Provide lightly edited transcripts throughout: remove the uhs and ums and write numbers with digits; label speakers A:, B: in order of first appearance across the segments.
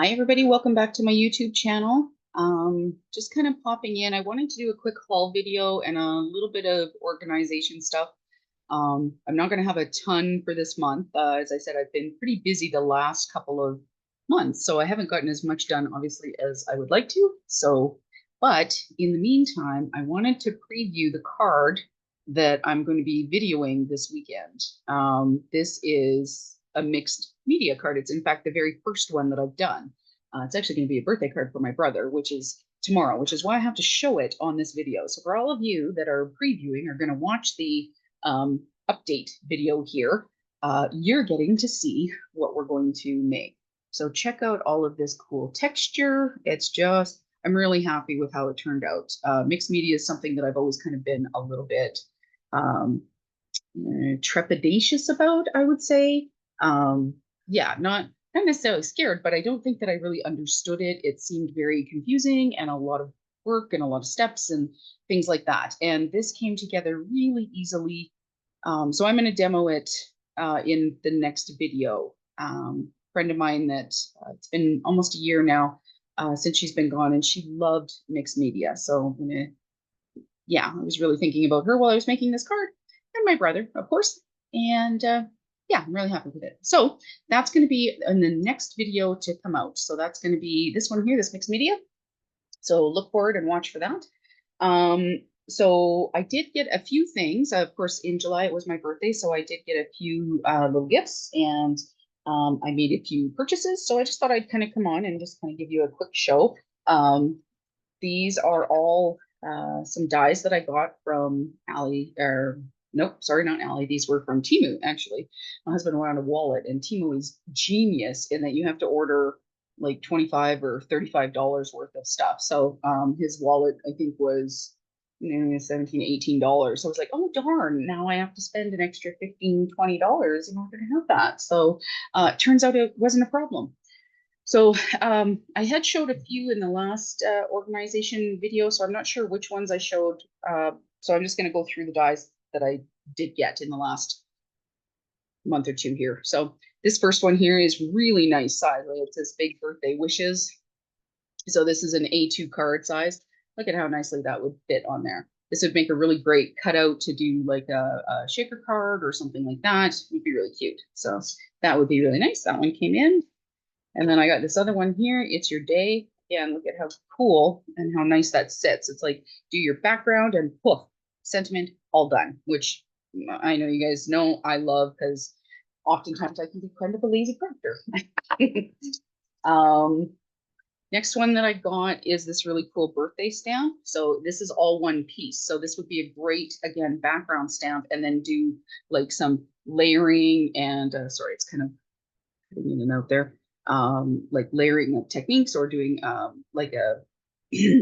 A: Hi, everybody. Welcome back to my YouTube channel. Just kind of popping in. I wanted to do a quick haul video and a little bit of organization stuff. I'm not going to have a ton for this month. As I said, I've been pretty busy the last couple of months, so I haven't gotten as much done, obviously, as I would like to. But in the meantime, I wanted to preview the card that I'm going to be videoing this weekend. This is a mixed media card. It's in fact the very first one that I've done. It's actually going to be a birthday card for my brother, which is tomorrow, which is why I have to show it on this video. So for all of you that are previewing, are going to watch the update video here, you're getting to see what we're going to make. So check out all of this cool texture. I'm really happy with how it turned out. Mixed media is something that I've always kind of been a little bit um, trepidatious about, I would say. Yeah, not necessarily scared, but I don't think that I really understood it. It seemed very confusing and a lot of work and a lot of steps and things like that. And this came together really easily. So I'm going to demo it in the next video. Friend of mine that it's been almost a year now since she's been gone, and she loved mixed media. So I'm gonna, yeah, I was really thinking about her while I was making this card, and my brother, of course. And yeah, I'm really happy with it. So that's going to be in the next video to come out. So that's going to be this one here, this mixed media. So look forward and watch for that. So I did get a few things. Of course, in July it was my birthday, so I did get a few little gifts, and I made a few purchases. So I just thought I'd kind of come on and just kind of give you a quick show. These are all some dies that I got from Ali, or nope, sorry, not Ali. These were from Temu, actually. My husband wanted a wallet, and Temu is genius in that you have to order like 25 or $35 worth of stuff. So his wallet, I think, was 17, $18. So I was like, oh darn, now I have to spend an extra $15, $20 in order to have that. So it turns out it wasn't a problem. So I had showed a few in the last organization video, so I'm not sure which ones I showed. So I'm just going to go through the dies that I did get in the last month or two here. So this first one here is really nice size. Right? It says Big Birthday Wishes. So this is an A2 card size. Look at how nicely that would fit on there. This would make a really great cutout to do like a shaker card or something like that. It would be really cute. So that would be really nice. That one came in. And then I got this other one here. It's your day. Again, look at how cool and how nice that sits. It's like do your background and poof, sentiment all done, which I know you guys know I love because oftentimes I can be kind of a lazy character. um, Next one that I got is this really cool birthday stamp. So this is all one piece. So this would be a great, again, background stamp, and then do like some layering and sorry, it's kind of putting in a note there. Like layering of techniques or doing like a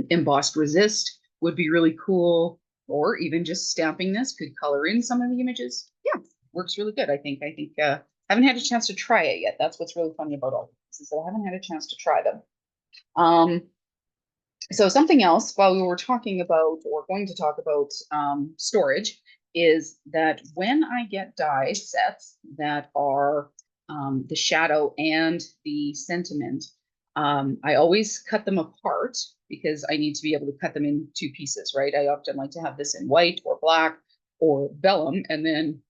A: embossed resist would be really cool. Or even just stamping this could color in some of the images. Yeah, works really good. I haven't had a chance to try it yet. That's what's really funny about all this is that I haven't had a chance to try them. Um, so something else while we were talking about or going to talk about storage is that when I get die sets that are the shadow and the sentiment, I always cut them apart because I need to be able to cut them in two pieces, right? I often like to have this in white or black or vellum, and then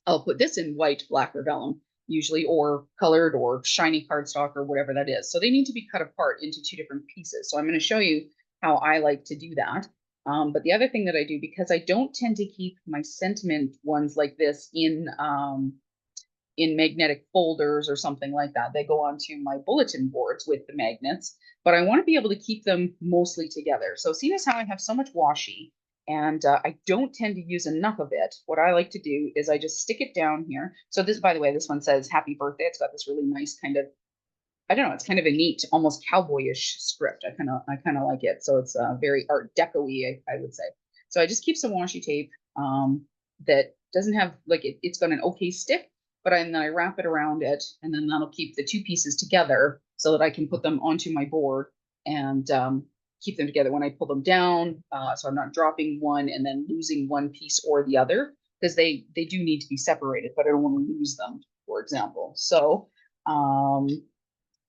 A: I'll put this in white, black, or vellum usually, or colored or shiny cardstock or whatever that is. So they need to be cut apart into two different pieces. So I'm going to show you how I like to do that. But the other thing that I do, because I don't tend to keep my sentiment ones like this in magnetic folders or something like that. They go onto my bulletin boards with the magnets, but I want to be able to keep them mostly together. So seeing as how I have so much washi and I don't tend to use enough of it, what I like to do is I just stick it down here. So this, by the way, this one says happy birthday. It's got this really nice kind of, I don't know, it's kind of a neat, almost cowboyish script. I kind of like it. So it's very art deco-y, I would say. So I just keep some washi tape that doesn't have like it's got an okay stick, but then I wrap it around it, and then that'll keep the two pieces together so that I can put them onto my board and keep them together when I pull them down. So I'm not dropping one and then losing one piece or the other because they do need to be separated, but I don't want to lose them, for example. So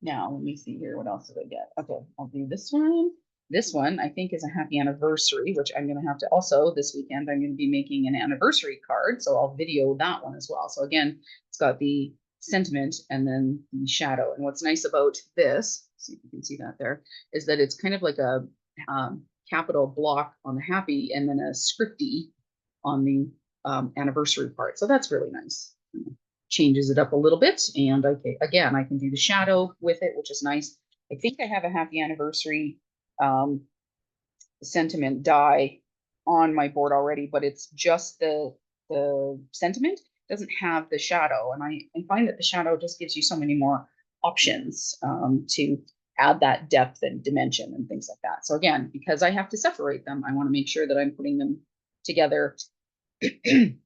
A: Now, let me see here. What else did I get? Okay, I'll do this one. This one I think is a happy anniversary, which I'm going to have to also this weekend. I'm going to be making an anniversary card, so I'll video that one as well. So again, it's got the sentiment and then the shadow. And what's nice about this, see if you can see that there, is that it's kind of like a capital block on the happy and then a scripty on the anniversary part. So that's really nice. Changes it up a little bit. And okay, again, I can do the shadow with it, which is nice. I think I have a happy anniversary sentiment die on my board already, but it's just the sentiment. It doesn't have the shadow. And I find that the shadow just gives you so many more options to add that depth and dimension and things like that. So again, because I have to separate them, I want to make sure that I'm putting them together. And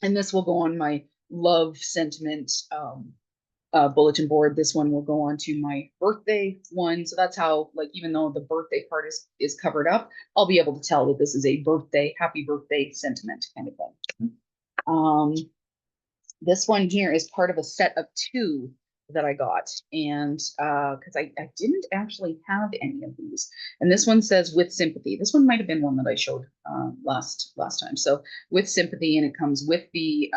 A: this will go on my love sentiment bulletin board. This one will go on to my birthday one. So that's how, like, even though the birthday part is covered up, I'll be able to tell that this is a birthday, happy birthday sentiment kind of thing. This one here is part of a set of 2 that I got, and because I didn't actually have any of these. And this one says with sympathy. This one might have been one that I showed last time. So with sympathy, and it comes with the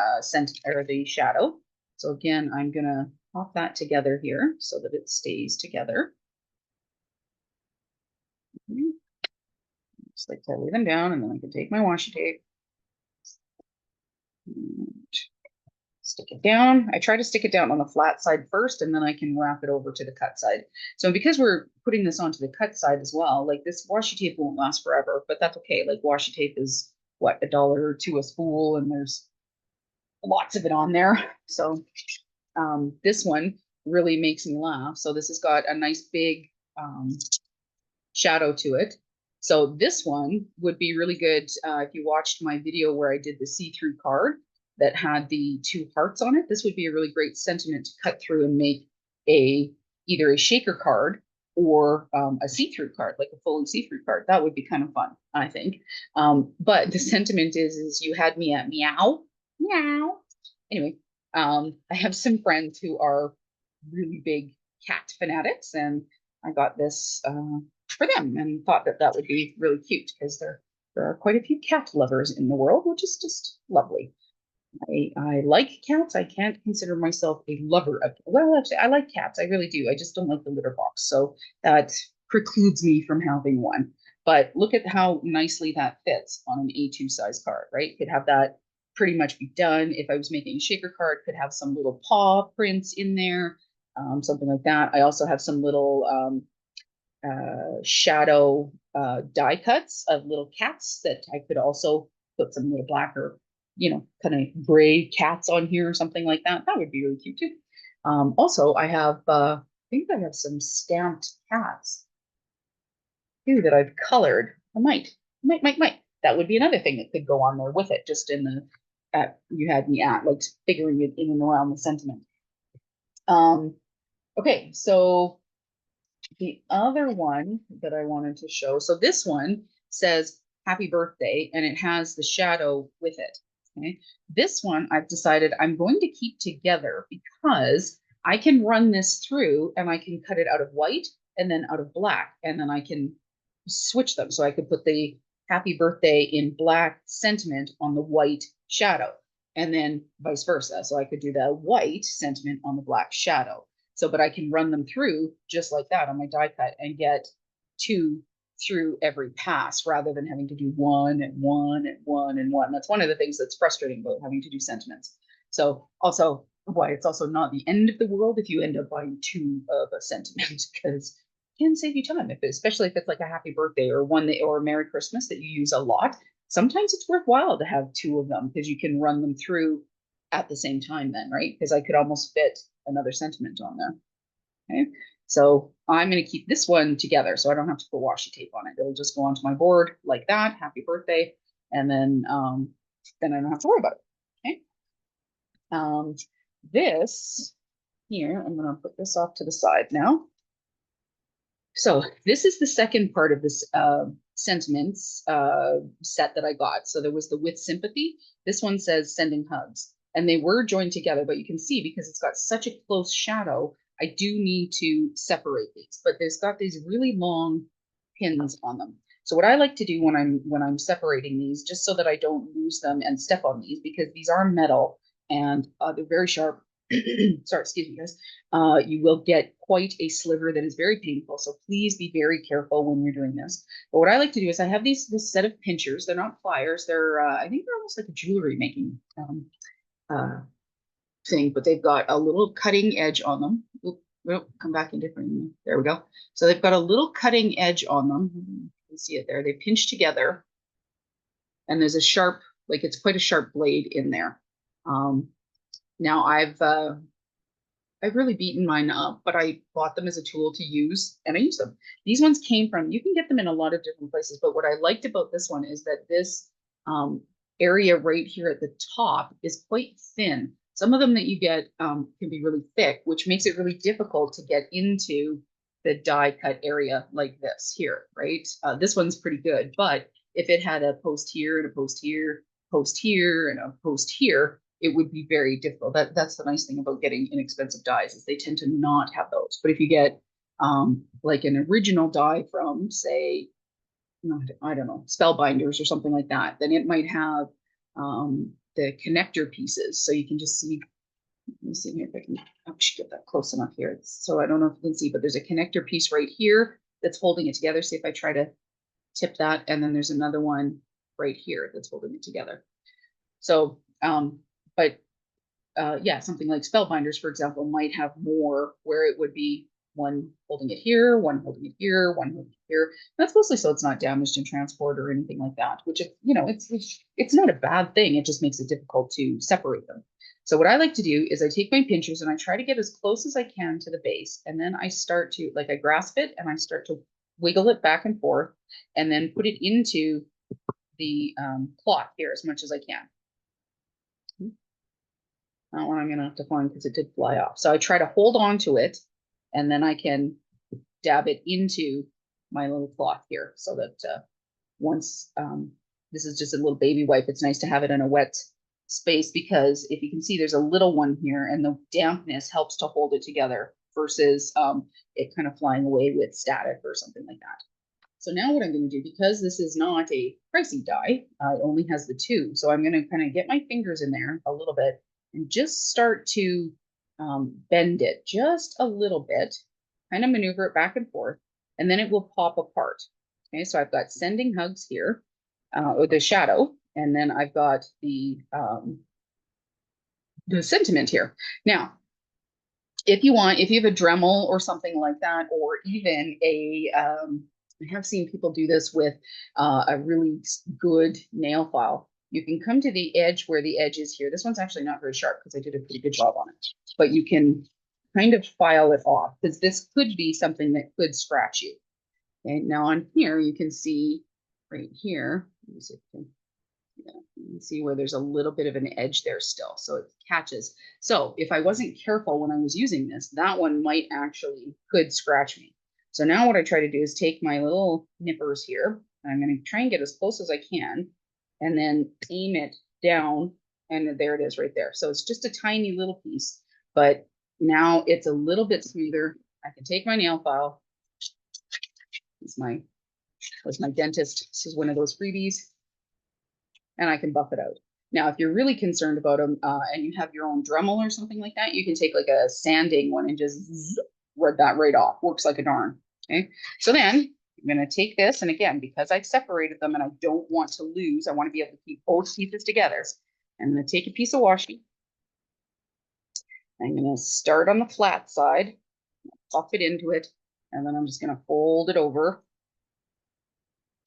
A: the shadow. So again, I'm gonna pop that together here so that it stays together. Just like to lay them down, and then I can take my washi tape. Stick it down. I try to stick it down on the flat side first, and then I can wrap it over to the cut side. So because we're putting this onto the cut side as well, like this washi tape won't last forever, but that's okay. Like washi tape is what, $1 or $2 a spool, and there's lots of it on there. So this one really makes me laugh. So this has got a nice big shadow to it. So this one would be really good if you watched my video where I did the see-through card that had the 2 hearts on it. This would be a really great sentiment to cut through and make either a shaker card or a see-through card, like a fully see-through card. That would be kind of fun, I think. But the sentiment is you had me at meow, meow. Anyway, I have some friends who are really big cat fanatics, and I got this for them and thought that that would be really cute because there are quite a few cat lovers in the world, which is just lovely. I like cats. I can't consider myself a lover of, well, actually, I like cats. I really do. I just don't like the litter box. So that precludes me from having one. But look at how nicely that fits on an A2 size card, right? Could have that pretty much be done. If I was making a shaker card, could have some little paw prints in there, something like that. I also have some little shadow die cuts of little cats that I could also put some little black or, kind of gray cats on here or something like that. That would be really cute too. Also, I have, I think I have some stamped cats too that I've colored. I might. That would be another thing that could go on there with it, just in the, you had me at, like figuring it in and around the sentiment. Okay, so the other one that I wanted to show, so this one says happy birthday and it has the shadow with it. Okay. This one I've decided I'm going to keep together because I can run this through and I can cut it out of white and then out of black, and then I can switch them. So I could put the happy birthday in black sentiment on the white shadow, and then vice versa. So I could do the white sentiment on the black shadow. So, but I can run them through just like that on my die cut and get 2 through every pass rather than having to do 1 and 1 and 1 and 1. That's one of the things that's frustrating about having to do sentiments. So also why it's also not the end of the world if you end up buying 2 of a sentiment, because it can save you time, especially if it's like a happy birthday or one that, or a Merry Christmas that you use a lot. Sometimes it's worthwhile to have 2 of them because you can run them through at the same time then, right? Because I could almost fit another sentiment on there. Okay, so I'm going to keep this one together so I don't have to put washi tape on it. It'll just go onto my board like that, happy birthday, and then I don't have to worry about it. Okay. This here, I'm going to put this off to the side now. So this is the second part of this sentiments set that I got. So there was the with sympathy. This one says sending hugs, and they were joined together, but you can see because it's got such a close shadow I do need to separate these, but there's got these really long pins on them. So what I like to do when I'm separating these, just so that I don't lose them and step on these, because these are metal and they're very sharp. Sorry, excuse me, guys. You will get quite a sliver that is very painful. So please be very careful when you're doing this. But what I like to do is I have this set of pinchers. They're not pliers. They're I think they're almost like a jewelry making uh, thing, but they've got a little cutting edge on them. Oop, oop, come back in different. There we go. So they've got a little cutting edge on them. You can see it there. They pinch together, and there's a sharp, like it's quite a sharp blade in there. Now I've really beaten mine up, but I bought them as a tool to use, and I use them. These ones came from, you can get them in a lot of different places, but what I liked about this one is that this area right here at the top is quite thin. Some of them that you get can be really thick, which makes it really difficult to get into the die cut area like this here, right? This one's pretty good, but if it had a post here and a post here, post here and a post here, it would be very difficult. That's the nice thing about getting inexpensive dies, is they tend to not have those. But if you get like an original die from, say, I don't know, Spellbinders or something like that, then it might have the connector pieces. So you can just see, let me see here if I can get that close enough here. So I don't know if you can see, but there's a connector piece right here that's holding it together. See if I try to tip that, and then there's another one right here that's holding it together. So, but yeah, something like Spellbinders, for example, might have more where it would be one holding it here, one holding it here, one holding it here. That's mostly so it's not damaged in transport or anything like that, which, if, you know, it's not a bad thing. It just makes it difficult to separate them. So what I like to do is I take my pinchers and I try to get as close as I can to the base. And then I start to, like, I grasp it and I start to wiggle it back and forth and then put it into the cloth here as much as I can. That one I'm going to have to find because it did fly off. So I try to hold on to it, and then I can dab it into my little cloth here, so that once this is just a little baby wipe, it's nice to have it in a wet space, because if you can see, there's a little one here, and the dampness helps to hold it together versus it kind of flying away with static or something like that. So now what I'm going to do, because this is not a pricey die, it only has the two. So I'm going to kind of get my fingers in there a little bit and just start to bend it just a little bit, kind of maneuver it back and forth, and then it will pop apart. Okay, so I've got Sending Hugs here, or the shadow, and then I've got the sentiment here. Now, if you want, if you have a Dremel or something like that, or even a I have seen people do this with a really good nail file. You can come to the edge where the edge is here. This one's actually not very sharp because I did a pretty good job on it, but you can kind of file it off, because this could be something that could scratch you. Okay, now on here, you can see right here, let me see if I can, yeah, you can see where there's a little bit of an edge there still, so it catches. So if I wasn't careful when I was using this, that one might actually could scratch me. So now what I try to do is take my little nippers here, and I'm going to try and get as close as I can, and then aim it down, and there it is right there. So it's just a tiny little piece, but now it's a little bit smoother. I can take my nail file. It's was my dentist. This is one of those freebies, and I can buff it out. Now, if you're really concerned about them and you have your own Dremel or something like that, you can take like a sanding one and just rub that right off. Works like a darn. Okay, so then I'm going to take this, and again, because I've separated them and I don't want to lose, I want to be able to keep both pieces together. I'm going to take a piece of washi. I'm going to start on the flat side, pop it into it, and then I'm just going to fold it over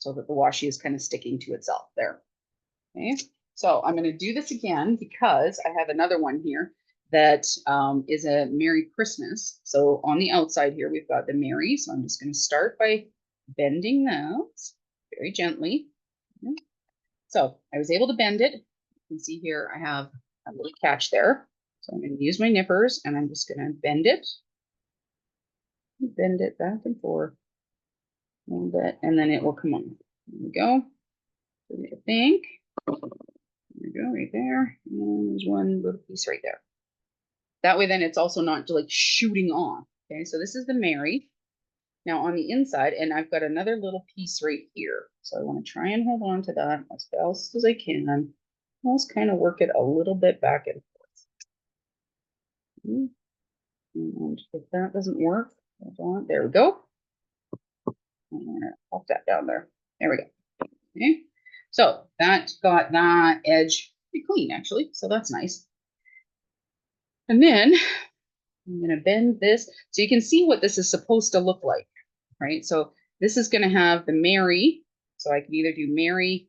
A: so that the washi is kind of sticking to itself there. Okay, so I'm going to do this again because I have another one here that is a Merry Christmas. So on the outside here, we've got the Merry. So I'm just going to start by bending those very gently. So I was able to bend it. You can see here I have a little catch there. So I'm going to use my nippers, and I'm just going to bend it back and forth a little bit, and then it will come on. There we go. I think. There we go, right there. And there's one little piece right there. That way then it's also not like shooting off. Okay, so this is the Mary. Now on the inside, and I've got another little piece right here. So I want to try and hold on to that as best as I can. Almost kind of work it a little bit back and forth. And if that doesn't work, hold on. There we go. Pop that down there. There we go. Okay. So that got that edge pretty clean actually. So that's nice. And then I'm going to bend this so you can see what this is supposed to look like, right? So this is going to have the Mary. So I can either do Mary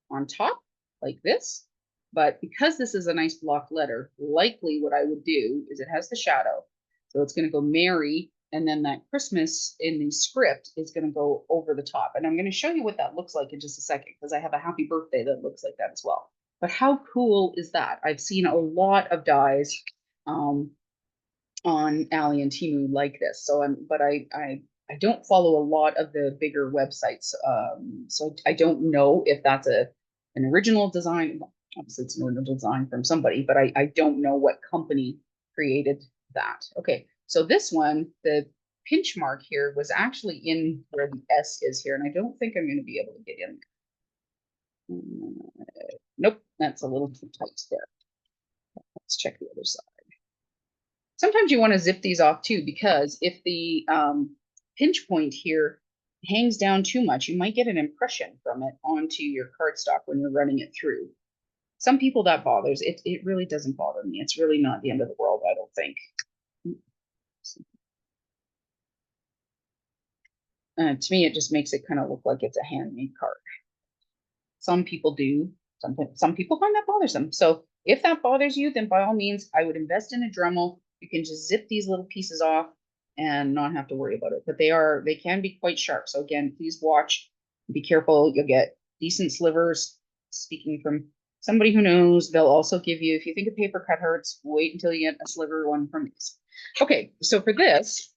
A: on top like this, but because this is a nice block letter, likely what I would do is it has the shadow. So it's going to go Mary, and then that Christmas in the script is going to go over the top. And I'm going to show you what that looks like in just a second, because I have a happy birthday that looks like that as well. But how cool is that? I've seen a lot of dies on Ali and Temu like this. So I don't follow a lot of the bigger websites. So I don't know if that's an original design. Obviously it's an original design from somebody, but I don't know what company created that. Okay, so this one, the pinch mark here was actually in where the S is here, and I don't think I'm going to be able to get in there. Nope, that's a little too tight there. Let's check the other side. Sometimes you want to zip these off too, because if the pinch point here hangs down too much, you might get an impression from it onto your cardstock when you're running it through. Some people that bothers, it really doesn't bother me. It's really not the end of the world, I don't think. To me, it just makes it kind of look like it's a handmade card. Some people do. Some people find that bothersome. So if that bothers you, then by all means, I would invest in a Dremel. You can just zip these little pieces off and not have to worry about it. But they can be quite sharp. So again, please watch, be careful. You'll get decent slivers. Speaking from somebody who knows, they'll also give you, if you think a paper cut hurts, wait until you get a sliver one from these. Okay, so for this,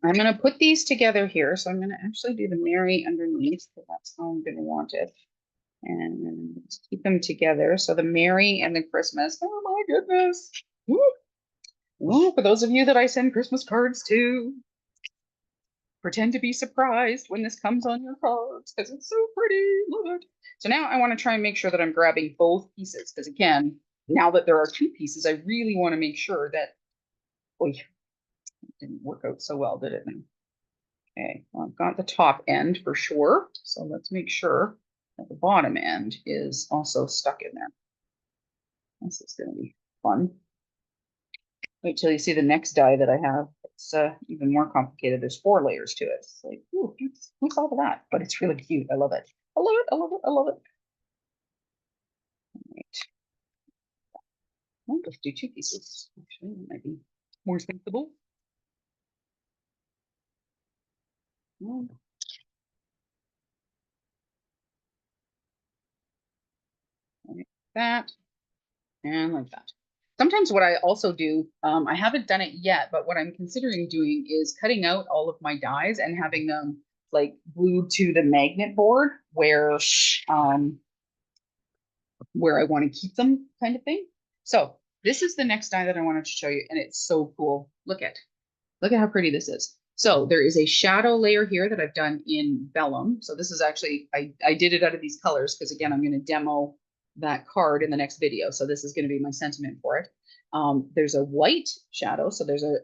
A: I'm going to put these together here. So I'm going to actually do the Mary underneath, because that's how I'm going to want it. And keep them together. So the Mary and the Christmas. Oh my goodness. Woo. Well, for those of you that I send Christmas cards to, pretend to be surprised when this comes on your cards, because it's so pretty. Love it. So now I want to try and make sure that I'm grabbing both pieces, because again, now that there are two pieces, I really want to make sure that, oh, it didn't work out so well, did it? Okay, well, I've got the top end for sure. So let's make sure that the bottom end is also stuck in there. This is going to be fun. Wait till you see the next die that I have. It's even more complicated. There's 4 layers to it. It's like, ooh, who thought of that? But it's really cute. I love it. I love it. I love it. I love it. Right. I'll just do 2 pieces. Actually, that might be more sensible. Like that and like that. Sometimes what I also do, I haven't done it yet, but what I'm considering doing is cutting out all of my dies and having them like glued to the magnet board where I want to keep them, kind of thing. So this is the next die that I wanted to show you, and it's so cool. Look at how pretty this is. So there is a shadow layer here that I've done in vellum. So this is actually, I did it out of these colors because again, I'm going to demo that card in the next video. So this is going to be my sentiment for it. There's a white shadow. So there's a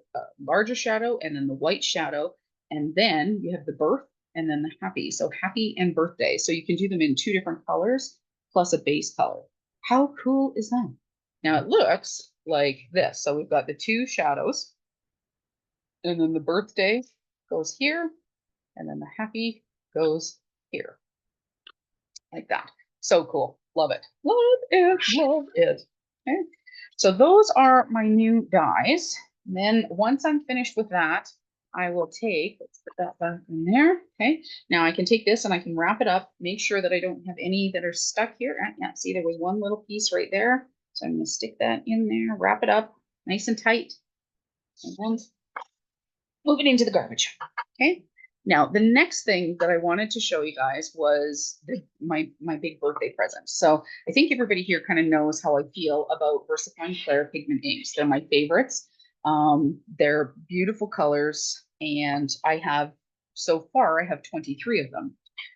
A: larger shadow and then the white shadow. And then you have the birth and then the happy. So happy and birthday. So you can do them in 2 different colors plus a base color. How cool is that? Now it looks like this. So we've got the 2 shadows. And then the birthday goes here, and then the happy goes here. Like that. So cool. Love it. Love it. Love it. Okay. So those are my new dies. And then once I'm finished with that, I will take, let's put that back in there. Okay. Now I can take this and I can wrap it up, make sure that I don't have any that are stuck here. Yeah, see, there was one little piece right there. So I'm going to stick that in there, wrap it up nice and tight. And then move it into the garbage. Okay. Now, the next thing that I wanted to show you guys was my big birthday present. So I think everybody here kind of knows how I feel about VersaFine Clair pigment inks. They're my favorites. They're beautiful colors, and so far I have 23 of them.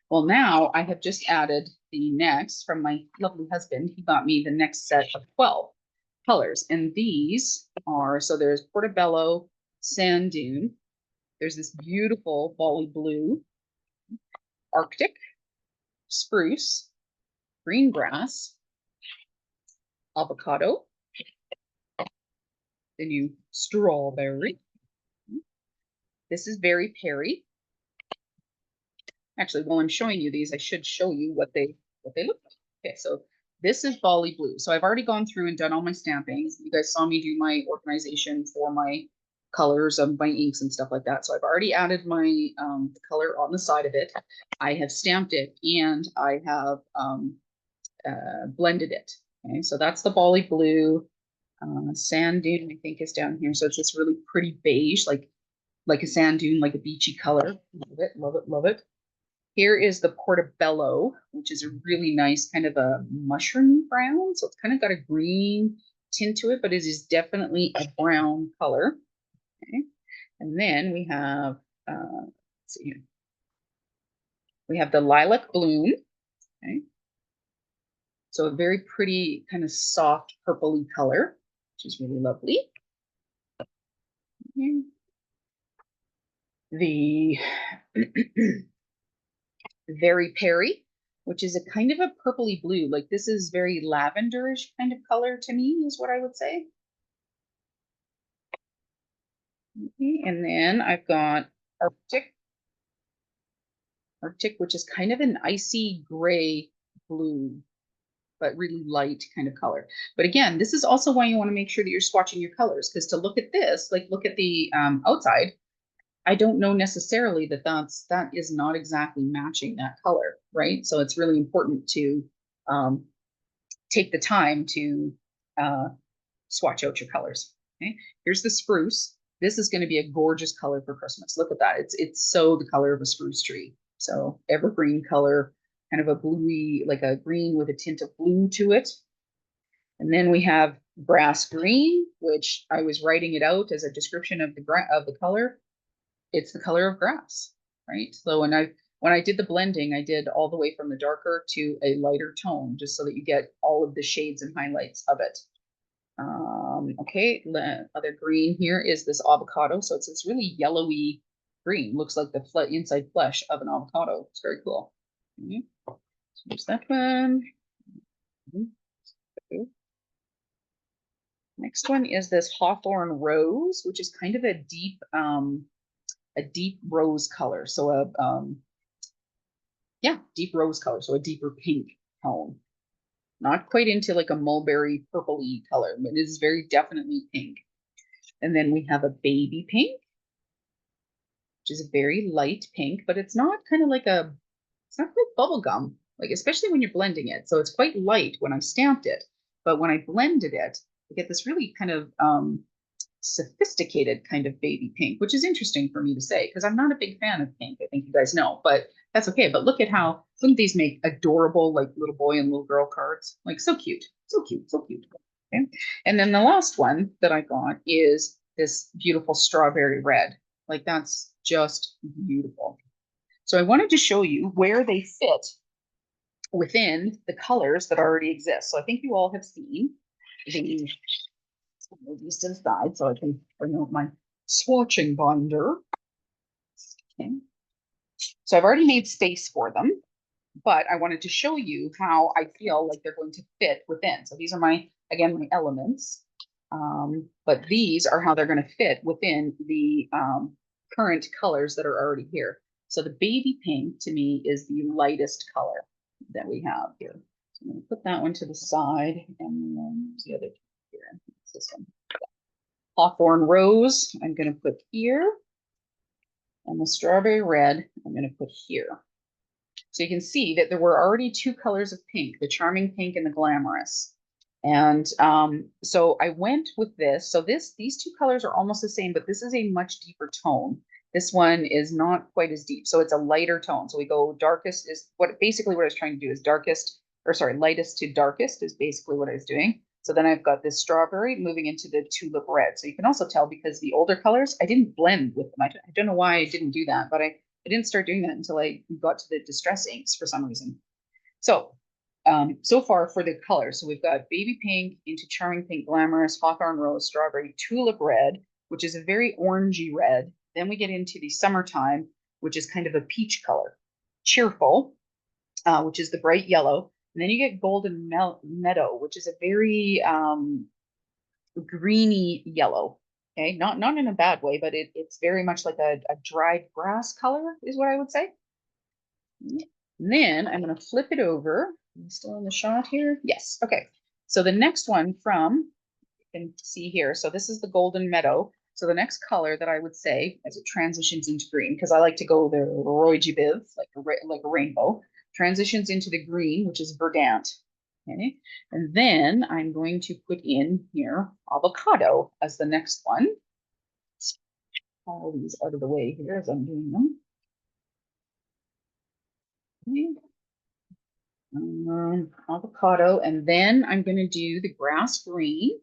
A: Well, now I have just added the next from my lovely husband. He got me the next set of 12 colors, and these are, so there's Portobello, Sand Dune. There's this beautiful Bali blue, Arctic, spruce, green grass, avocado, the new strawberry. This is Very Perry. Actually, while I'm showing you these, I should show you what they look like. Okay, so this is Bali blue. So I've already gone through and done all my stampings. You guys saw me do my organization for my colors of my inks and stuff like that. So I've already added my the color on the side of it. I have stamped it, and I have blended it. Okay, so that's the Bali blue. Sand dune, I think, is down here. So it's this really pretty beige, like a sand dune, like a beachy color. Love it, love it, love it. Here is the Portobello, which is a really nice kind of a mushroom brown. So it's kind of got a green tint to it, but it is definitely a brown color. Okay. And then we have, let's see here. We have the Lilac Bloom. Okay. So a very pretty kind of soft purpley color, which is really lovely. Okay. The Very Perry, which is a kind of a purpley blue. Like this is very lavenderish kind of color to me, is what I would say. Okay, and then I've got Arctic, which is kind of an icy gray blue, but really light kind of color. But again, this is also why you want to make sure that you're swatching your colors, because to look at this, like look at the outside, I don't know necessarily that is not exactly matching that color, right? So it's really important to take the time to swatch out your colors. Okay, here's the spruce. This is going to be a gorgeous color for Christmas. Look at that. It's so the color of a spruce tree. So evergreen color, kind of a bluey, like a green with a tint of blue to it. And then we have grass green, which I was writing it out as a description of the color. It's the color of grass, right? So when I did the blending, I did all the way from the darker to a lighter tone, just so that you get all of the shades and highlights of it. Okay, the other green here is this avocado. So it's this really yellowy green. Looks like the inside flesh of an avocado. It's very cool. Okay. So there's that one. Okay. Next one is this Hawthorn Rose, which is kind of a deep rose color. So deep rose color. So a deeper pink tone. Not quite into like a mulberry purpley color, but it is very definitely pink. And then we have a baby pink, which is a very light pink, but it's not kind of like it's not quite bubble gum, like especially when you're blending it. So it's quite light when I stamped it, but when I blended it, I get this really kind of sophisticated kind of baby pink, which is interesting for me to say because I'm not a big fan of pink. I think you guys know, but that's okay. But look at how, wouldn't these make adorable like little boy and little girl cards? Like so cute, so cute, so cute. Okay. And then the last one that I got is this beautiful strawberry red. Like that's just beautiful. So I wanted to show you where they fit within the colors that already exist. So I think you all have seen these to the side so I can bring out my swatching binder. Okay. So I've already made space for them, but I wanted to show you how I feel like they're going to fit within. So these are my elements, but these are how they're going to fit within the current colors that are already here. So the baby pink to me is the lightest color that we have here. So I'm going to put that one to the side, and then the other here. It's this one. Hawthorn Rose, I'm going to put here. And the strawberry red, I'm going to put here. So you can see that there were already two colors of pink, the charming pink and the glamorous. And so I went with this. So these two colors are almost the same, but this is a much deeper tone. This one is not quite as deep. So it's a lighter tone. So we go darkest is basically what I was trying to do is lightest to darkest is basically what I was doing. So then I've got this strawberry moving into the tulip red. So you can also tell because the older colors, I didn't blend with them. I don't know why I didn't do that, but I didn't start doing that until I got to the distress inks for some reason. So, so far for the colors, so we've got baby pink into charming pink, glamorous, hawthorn rose, strawberry, tulip red, which is a very orangey red. Then we get into the summertime, which is kind of a peach color, cheerful, which is the bright yellow. And then you get golden meadow, which is a very greeny yellow. Okay, not in a bad way, but it's very much like a dried grass color is what I would say. And then I'm going to flip it over. I'm still in the shot here. Yes. Okay. So the next one from, you can see here. So this is the golden meadow. So the next color that I would say as it transitions into green, because I like to go the Roy G. Biv, like a rainbow, transitions into the green, which is verdant. Okay. And then I'm going to put in here avocado as the next one. All these out of the way here as I'm doing them. Okay. Avocado, and then I'm going to do the grass green.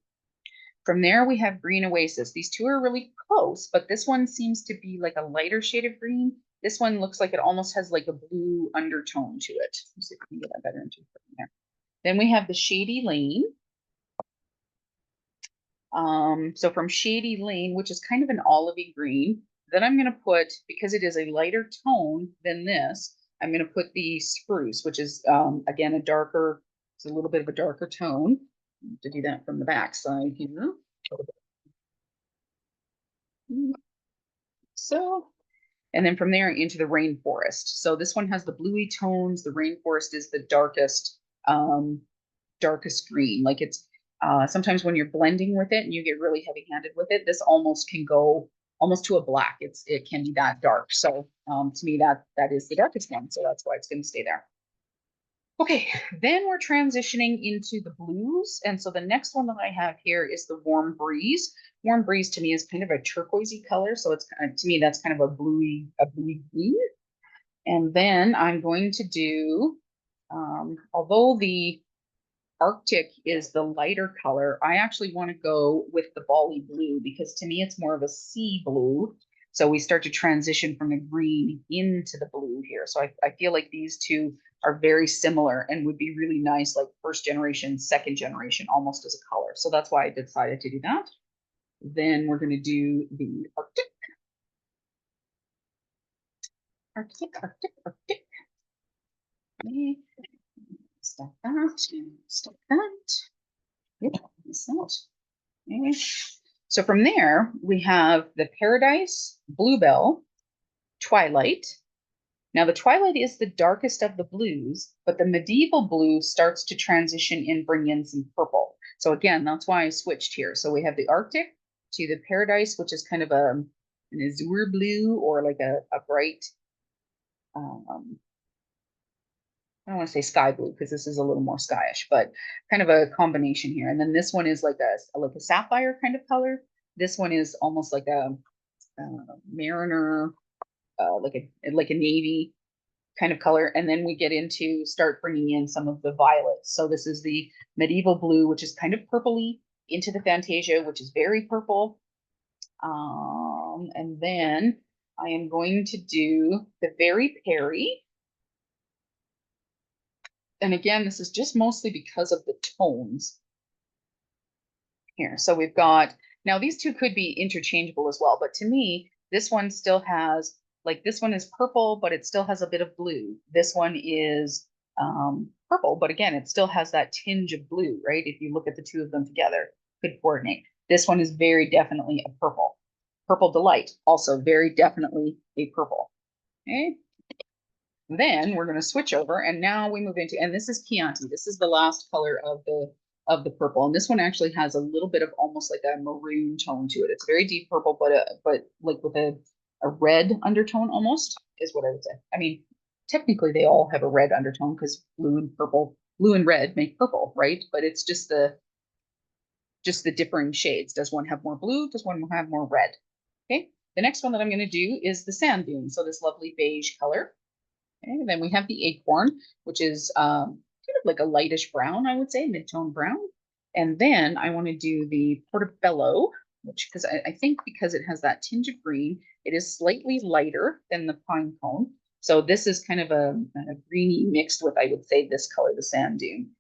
A: From there, we have green oasis. These two are really close, but this one seems to be like a lighter shade of green. This one looks like it almost has like a blue undertone to it. Let's see if we can get that better into there. Then we have the Shady Lane. So from Shady Lane, which is kind of an olivey green, then I'm going to put, because it is a lighter tone than this, I'm going to put the Spruce, which is, again, it's a little bit of a darker tone. To do that from the back side here. So, and then from there into the rainforest. So this one has the bluey tones. The rainforest is the darkest green. Like it's sometimes when you're blending with it and you get really heavy-handed with it, this almost can go almost to a black. It can be that dark. So to me, that is the darkest one. So that's why it's going to stay there. Okay, then we're transitioning into the blues. And so the next one that I have here is the Warm Breeze. Warm Breeze to me is kind of a turquoisey color. So it's to me, that's kind of a bluey green. And then I'm going to do, although the Arctic is the lighter color, I actually want to go with the Bali blue because to me, it's more of a sea blue. So we start to transition from the green into the blue here. So I feel like these two are very similar and would be really nice, like first generation, second generation, almost as a color. So that's why I decided to do that. Then we're going to do the Arctic. Arctic. Okay. Stop that. Stop that. Yep, miss that. Okay. So from there, we have the Paradise, Bluebell, Twilight. Now the Twilight is the darkest of the blues, but the medieval blue starts to transition and bring in some purple. So again, that's why I switched here. So we have the Arctic to the Paradise, which is kind of an azure blue or like a bright, I don't want to say sky blue because this is a little more skyish, but kind of a combination here. And then this one is like a sapphire kind of color. This one is almost like a mariner, like a navy kind of color. And then we get into start bringing in some of the violets. So this is the medieval blue, which is kind of purpley, into the Fantasia, which is very purple. And then I am going to do the Very Peri. And again, this is just mostly because of the tones here. So we've got, now these two could be interchangeable as well, but to me, this one still has, like this one is purple, but it still has a bit of blue. This one is purple, but again, it still has that tinge of blue, right? If you look at the two of them together, could coordinate. This one is very definitely a purple. Purple Delight, also very definitely a purple. Okay. Then we're going to switch over and now we move into, and this is Chianti. This is the last color of the purple. And this one actually has a little bit of almost like a maroon tone to it. It's very deep purple, but like with a red undertone almost is what I would say. I mean, technically they all have a red undertone because blue and red make purple, right? But it's just the differing shades. Does one have more blue? Does one have more red? Okay. The next one that I'm going to do is the sand dune. So this lovely beige color. Okay, and then we have the acorn, which is kind of like a lightish brown, I would say, mid-tone brown. And then I want to do the portobello, which because I think because it has that tinge of green, it is slightly lighter than the pine cone. So this is kind of a greeny mixed with, I would say, this color, the sand dune.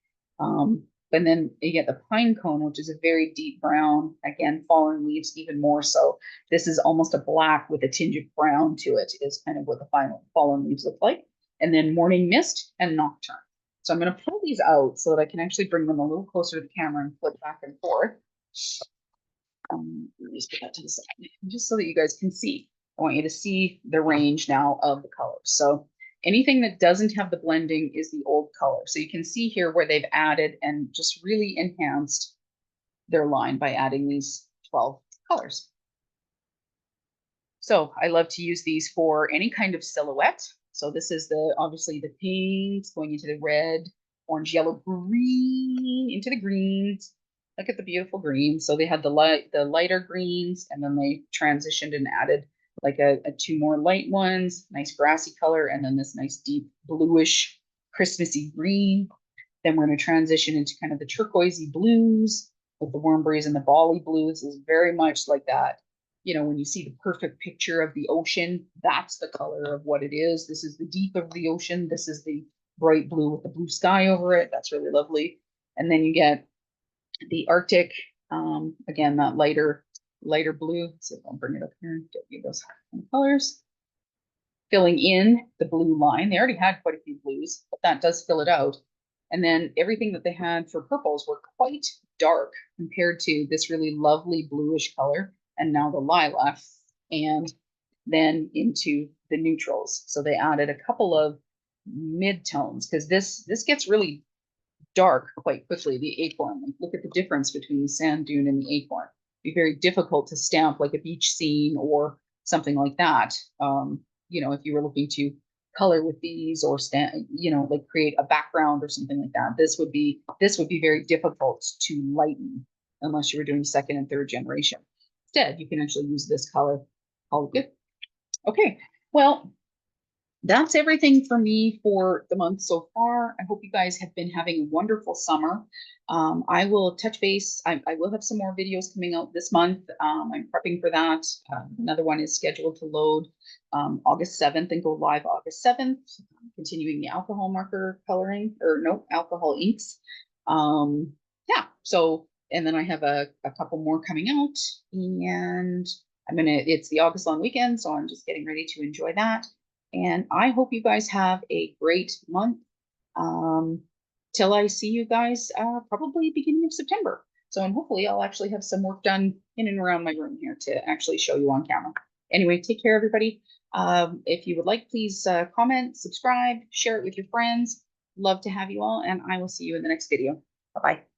A: And then you get the pine cone, which is a very deep brown, again, fallen leaves even more so. This is almost a black with a tinge of brown to it, is kind of what the final fallen leaves look like. And then morning mist and nocturne. So I'm going to pull these out so that I can actually bring them a little closer to the camera and flip back and forth. Let me just put that to the side, just so that you guys can see. I want you to see the range now of the colors. So anything that doesn't have the blending is the old color. So you can see here where they've added and just really enhanced their line by adding these 12 colors. So I love to use these for any kind of silhouette. So this is obviously the pinks going into the red, orange, yellow, green, into the greens. Look at the beautiful greens. So they had the lighter greens, and then they transitioned and added like a two more light ones, nice grassy color, and then this nice deep bluish, Christmassy green. Then we're going to transition into kind of the turquoisey blues with the warm breeze, and the Bali blues is very much like that. You know, when you see the perfect picture of the ocean, that's the color of what it is. This is the deep of the ocean. This is the bright blue with the blue sky over it. That's really lovely. And then you get the Arctic, again, that lighter blue. So if I'll bring it up here and get you those colors. Filling in the blue line. They already had quite a few blues, but that does fill it out. And then everything that they had for purples were quite dark compared to this really lovely bluish color. And now the lilac, and then into the neutrals. So they added a couple of mid-tones because this gets really dark quite quickly, the acorn. Like, look at the difference between the sand dune and the acorn. It'd be very difficult to stamp like a beach scene or something like that. You know, if you were looking to color with these or like create a background or something like that, this would be very difficult to lighten unless you were doing second and third generation. Instead, you can actually use this color. All good. Okay, well, that's everything for me for the month so far. I hope you guys have been having a wonderful summer. I will touch base. I will have some more videos coming out this month. I'm prepping for that. Another one is scheduled to load August 7th and go live August 7th, continuing the alcohol marker coloring, or no, alcohol inks. Yeah, so, and then I have a couple more coming out, and it's the August long weekend, so I'm just getting ready to enjoy that. And I hope you guys have a great month till I see you guys probably beginning of September. So, and hopefully I'll actually have some work done in and around my room here to actually show you on camera. Anyway, take care, everybody. If you would like, please comment, subscribe, share it with your friends. Love to have you all, and I will see you in the next video. Bye-bye.